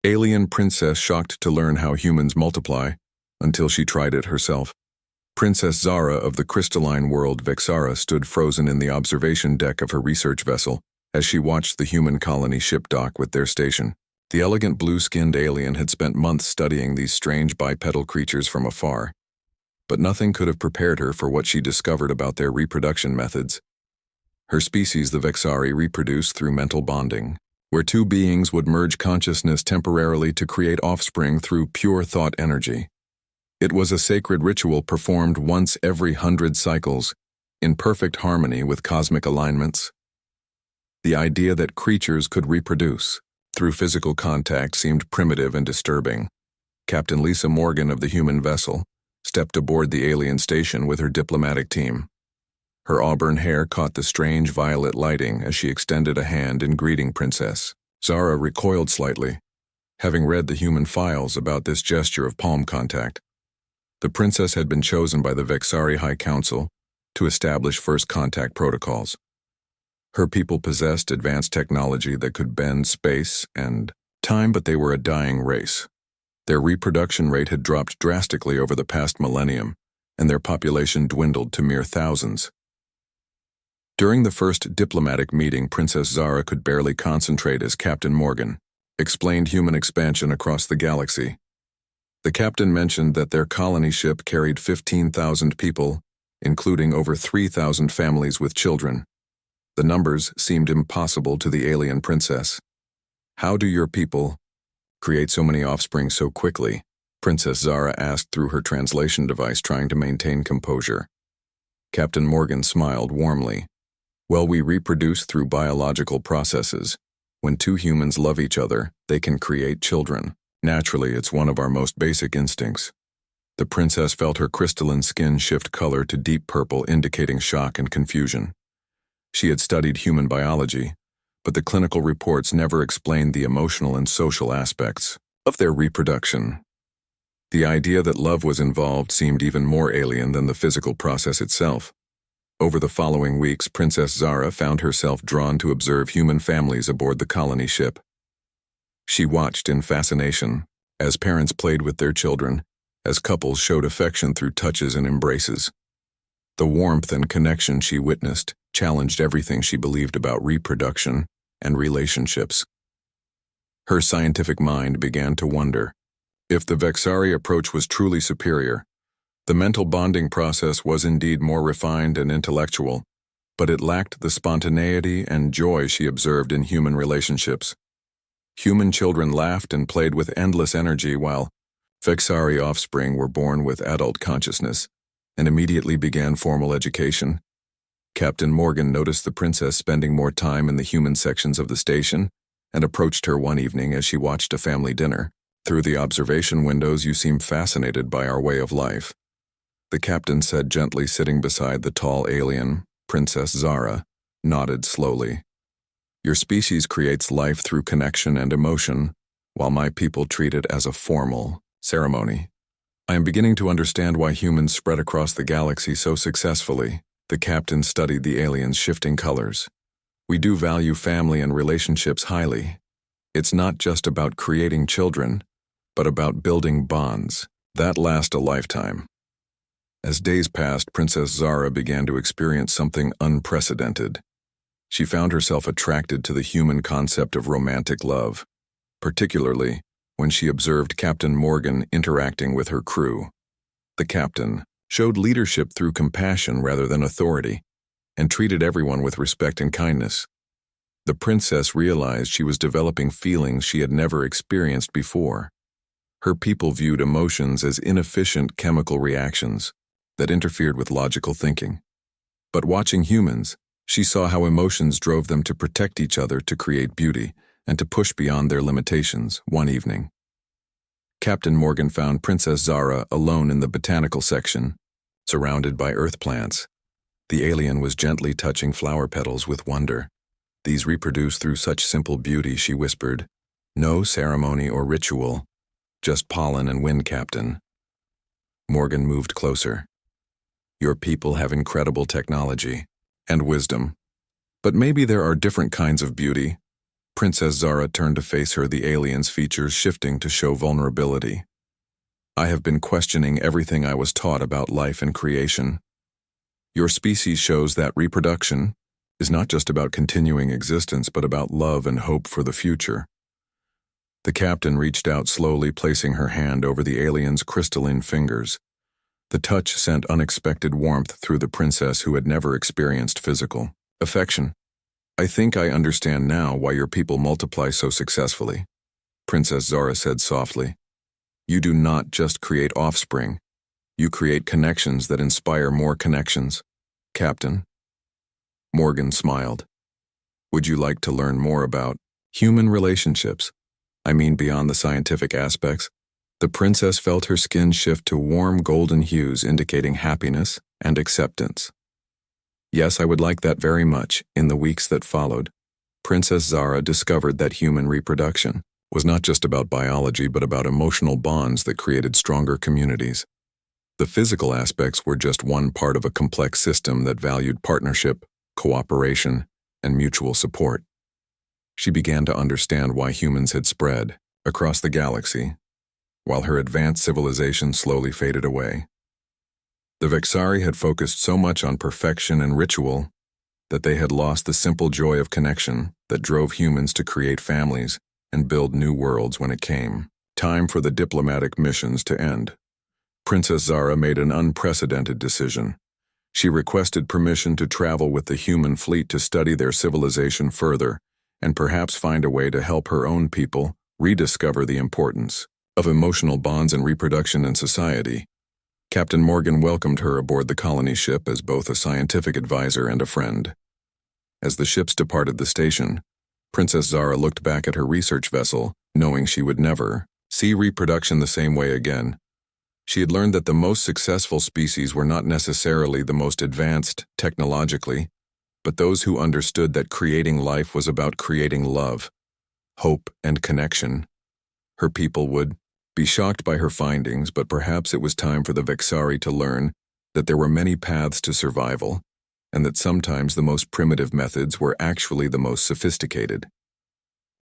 Alien princess shocked to learn how humans multiply, until she tried it herself. Princess Zara of the crystalline world Vexara stood frozen in the observation deck of her research vessel as she watched the human colony ship dock with their station. The elegant blue-skinned alien had spent months studying these strange bipedal creatures from afar, but nothing could have prepared her for what she discovered about their reproduction methods. Her species, the Vexari, reproduced through mental bonding, where two beings would merge consciousness temporarily to create offspring through pure thought energy. It was a sacred ritual performed once every 100 cycles, in perfect harmony with cosmic alignments. The idea that creatures could reproduce through physical contact seemed primitive and disturbing. Captain Lisa Morgan of the human vessel stepped aboard the alien station with her diplomatic team. Her auburn hair caught the strange violet lighting as she extended a hand in greeting Princess. Zara recoiled slightly, having read the human files about this gesture of palm contact. The princess had been chosen by the Vexari High Council to establish first contact protocols. Her people possessed advanced technology that could bend space and time, but they were a dying race. Their reproduction rate had dropped drastically over the past millennium, and their population dwindled to mere thousands. During the first diplomatic meeting, Princess Zara could barely concentrate as Captain Morgan explained human expansion across the galaxy. The captain mentioned that their colony ship carried 15,000 people, including over 3,000 families with children. The numbers seemed impossible to the alien princess. "How do your people create so many offspring so quickly?" Princess Zara asked through her translation device, trying to maintain composure. Captain Morgan smiled warmly. "Well, we reproduce through biological processes. When two humans love each other, they can create children. Naturally, it's one of our most basic instincts." The princess felt her crystalline skin shift color to deep purple, indicating shock and confusion. She had studied human biology, but the clinical reports never explained the emotional and social aspects of their reproduction. The idea that love was involved seemed even more alien than the physical process itself. Over the following weeks, Princess Zara found herself drawn to observe human families aboard the colony ship. She watched in fascination as parents played with their children, as couples showed affection through touches and embraces. The warmth and connection she witnessed challenged everything she believed about reproduction and relationships. Her scientific mind began to wonder if the Vexari approach was truly superior. The mental bonding process was indeed more refined and intellectual, but it lacked the spontaneity and joy she observed in human relationships. Human children laughed and played with endless energy, while Vexari offspring were born with adult consciousness and immediately began formal education. Captain Morgan noticed the princess spending more time in the human sections of the station and approached her one evening as she watched a family dinner. "Through the observation windows, you seem fascinated by our way of life," the captain said gently, sitting beside the tall alien. Princess Zara nodded slowly. "Your species creates life through connection and emotion, while my people treat it as a formal ceremony. I am beginning to understand why humans spread across the galaxy so successfully." The captain studied the alien's shifting colors. "We do value family and relationships highly. It's not just about creating children, but about building bonds that last a lifetime." As days passed, Princess Zara began to experience something unprecedented. She found herself attracted to the human concept of romantic love, particularly when she observed Captain Morgan interacting with her crew. The captain showed leadership through compassion rather than authority, and treated everyone with respect and kindness. The princess realized she was developing feelings she had never experienced before. Her people viewed emotions as inefficient chemical reactions that interfered with logical thinking. But watching humans, she saw how emotions drove them to protect each other, to create beauty, and to push beyond their limitations. One evening, Captain Morgan found Princess Zara alone in the botanical section, surrounded by earth plants. The alien was gently touching flower petals with wonder. "These reproduce through such simple beauty," she whispered. "No ceremony or ritual, just pollen and wind, Captain." Morgan moved closer. "Your people have incredible technology and wisdom, but maybe there are different kinds of beauty." Princess Zara turned to face her, the alien's features shifting to show vulnerability. I have been questioning everything I was taught about life and creation. Your species shows that reproduction is not just about continuing existence, but about love and hope for the future. The captain reached out slowly, placing her hand over the alien's crystalline fingers. The touch sent unexpected warmth through the princess, who had never experienced physical affection. I think I understand now why your people multiply so successfully, Princess Zara said softly. You do not just create offspring. You create connections that inspire more connections, Captain. Morgan smiled. Would you like to learn more about human relationships? I mean, beyond the scientific aspects. The princess felt her skin shift to warm golden hues, indicating happiness and acceptance. Yes, I would like that very much. In the weeks that followed, Princess Zara discovered that human reproduction was not just about biology, but about emotional bonds that created stronger communities. The physical aspects were just one part of a complex system that valued partnership, cooperation, and mutual support. She began to understand why humans had spread across the galaxy, while her advanced civilization slowly faded away. The Vexari had focused so much on perfection and ritual that they had lost the simple joy of connection that drove humans to create families and build new worlds. When it came time for the diplomatic missions to end, Princess Zara made an unprecedented decision. She requested permission to travel with the human fleet to study their civilization further and perhaps find a way to help her own people rediscover the importance of emotional bonds and reproduction in society. Captain Morgan welcomed her aboard the colony ship as both a scientific advisor and a friend. As the ships departed the station, Princess Zara looked back at her research vessel, knowing she would never see reproduction the same way again. She had learned that the most successful species were not necessarily the most advanced technologically, but those who understood that creating life was about creating love, hope, and connection. Her people would be shocked by her findings, but perhaps it was time for the Vexari to learn that there were many paths to survival, and that sometimes the most primitive methods were actually the most sophisticated.